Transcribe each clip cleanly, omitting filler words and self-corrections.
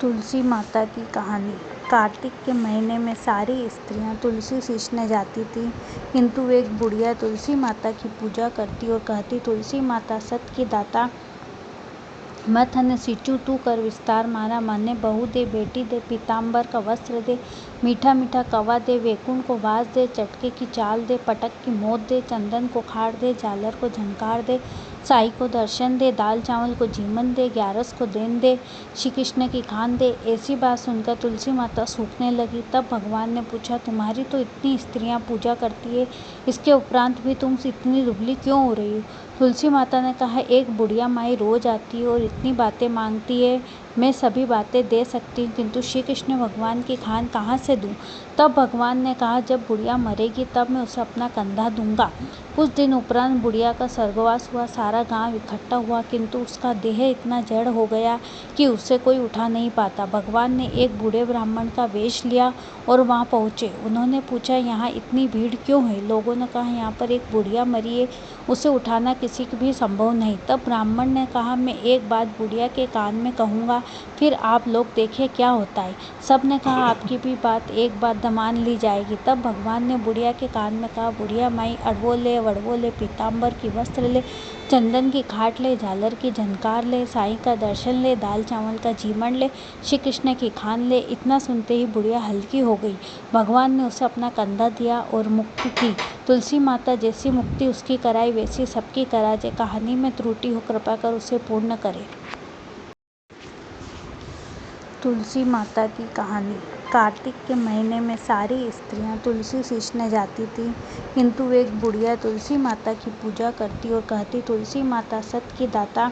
तुलसी माता की कहानी। कार्तिक के महीने में सारी स्त्रियां तुलसी सींचने जाती थीं, किंतु एक बुढ़िया तुलसी माता की पूजा करती और कहती, तुलसी माता सत की दाता, मैं थने सींचूं तू कर विस्तार मारा। मने बहू दे, बेटी दे, पीतांबर का वस्त्र दे, मीठा मीठा कवा दे, वैकुंठ को वास दे, चटके की चाल दे, पटक की मौत दे, चंदन को खाड़ दे, झालर को झंकार दे, साई को दर्शन दे, दाल चावल को जीवन दे, ग्यारस को देन दे, श्री कृष्ण की खान दे। ऐसी बात सुनकर तुलसी माता सूखने लगी। तब भगवान ने पूछा, तुम्हारी तो इतनी स्त्रियां पूजा करती है, इसके उपरांत भी तुम इतनी दुबली क्यों हो रही हो? तुलसी माता ने कहा, एक बुढ़िया माई रोज आती है और इतनी बातें मांगती है। मैं सभी बातें दे सकती हूँ, किंतु श्री कृष्ण भगवान की खान कहाँ से दूँ? तब भगवान ने कहा, जब बुढ़िया मरेगी तब मैं उसे अपना कंधा दूंगा। कुछ दिन उपरांत बुढ़िया का स्वर्गवास हुआ। सारा गांव इकट्ठा हुआ, किंतु उसका देह इतना जड़ हो गया कि उसे कोई उठा नहीं पाता। भगवान ने एक बूढ़े ब्राह्मण का वेश लिया और वहां पहुंचे। उन्होंने पूछा, यहाँ इतनी भीड़ क्यों है? लोगों ने कहा, यहाँ पर एक बुढ़िया मरी है, उसे उठाना किसी के भी संभव नहीं। तब ब्राह्मण ने कहा, मैं एक बात बुढ़िया के कान में कहूँगा, फिर आप लोग देखिए क्या होता है। सब ने कहा, आपकी भी बात एक बात मान ली जाएगी। तब भगवान ने बुढ़िया के कान में कहा, बुढ़िया माई, अड़वो ले, वड़वो ले, पीतांबर की वस्त्र ले, चंदन की खाट ले, झालर की झनकार ले, साईं का दर्शन ले, दाल चावल का जीवन ले, श्री कृष्ण की खान ले। इतना सुनते ही बुढ़िया हल्की हो गई। भगवान ने उसे अपना कंधा दिया और मुक्ति की। तुलसी माता जैसी मुक्ति उसकी कराई, वैसी सबकी करा। जे कहानी में त्रुटि हो, कृपा कर उसे पूर्ण करे। तुलसी माता की कहानी। कार्तिक के महीने में सारी स्त्रियां तुलसी सींचने जाती थीं, किंतु एक बुढ़िया तुलसी माता की पूजा करती और कहती, तुलसी माता सत की दाता,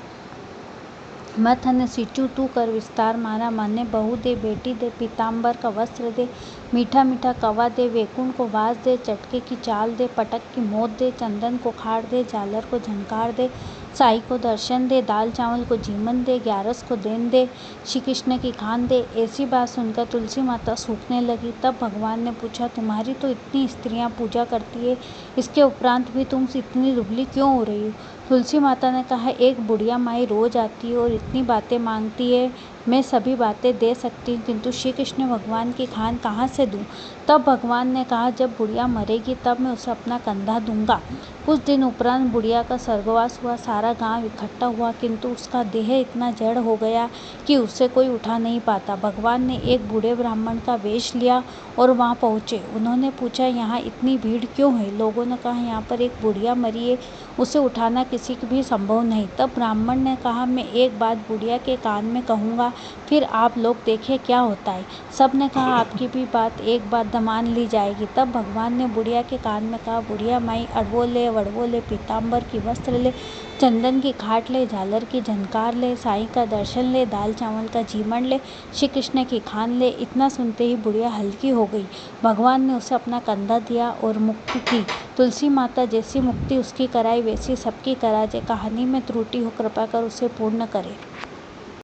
मैं थने सींचूं तू कर विस्तार मारा। मने बहू दे, बेटी दे, पीतांबर का वस्त्र दे, मीठा मीठा कवा दे, वैकुंठ को वास दे, चटके की चाल दे, पटक की मौत दे, चंदन को खाड़ दे, झालर को झंकार दे, साई को दर्शन दे, दाल चावल को जीवन दे, ग्यारस को देन दे, श्री कृष्ण की खान दे। ऐसी बात सुनकर तुलसी माता सूखने लगी। तब भगवान ने पूछा, तुम्हारी तो इतनी स्त्रियां पूजा करती है, इसके उपरांत भी तुम इतनी दुबली क्यों हो रही हो? तुलसी माता ने कहा, एक बुढ़िया माई रोज आती है और इतनी बातें मांगती है। मैं सभी बातें दे सकती हूँ, किंतु श्री कृष्ण भगवान की खान कहाँ से दूँ? तब भगवान ने कहा, जब बुढ़िया मरेगी तब मैं उसे अपना कंधा दूंगा। कुछ दिन उपरांत बुढ़िया का स्वर्गवास हुआ। सारा गांव इकट्ठा हुआ, किंतु उसका देह इतना जड़ हो गया कि उसे कोई उठा नहीं पाता। भगवान ने एक बूढ़े ब्राह्मण का वेश लिया और वहां पहुंचे। उन्होंने पूछा, यहाँ इतनी भीड़ क्यों है? लोगों ने कहा, यहाँ पर एक बुढ़िया मरी है, उसे उठाना किसी के भी संभव नहीं। तब ब्राह्मण ने कहा, मैं एक बात बुढ़िया के कान में कहूँगा, फिर आप लोग देखिए क्या होता है। सब ने कहा, आपकी भी बात एक बात मान ली जाएगी। तब भगवान ने बुढ़िया के कान में कहा, बुढ़िया माई, अड़वो ले, वड़वो ले, पीतांबर की वस्त्र ले, चंदन की खाट ले, झालर की झनकार ले, साईं का दर्शन ले, दाल चावल का जीवन ले, श्री कृष्ण की खान ले। इतना सुनते ही बुढ़िया हल्की हो गई। भगवान ने उसे अपना कंधा दिया और मुक्ति की। तुलसी माता जैसी मुक्ति उसकी कराई, वैसी सबकी करा। जे कहानी में त्रुटि हो, कृपा कर उसे पूर्ण करे।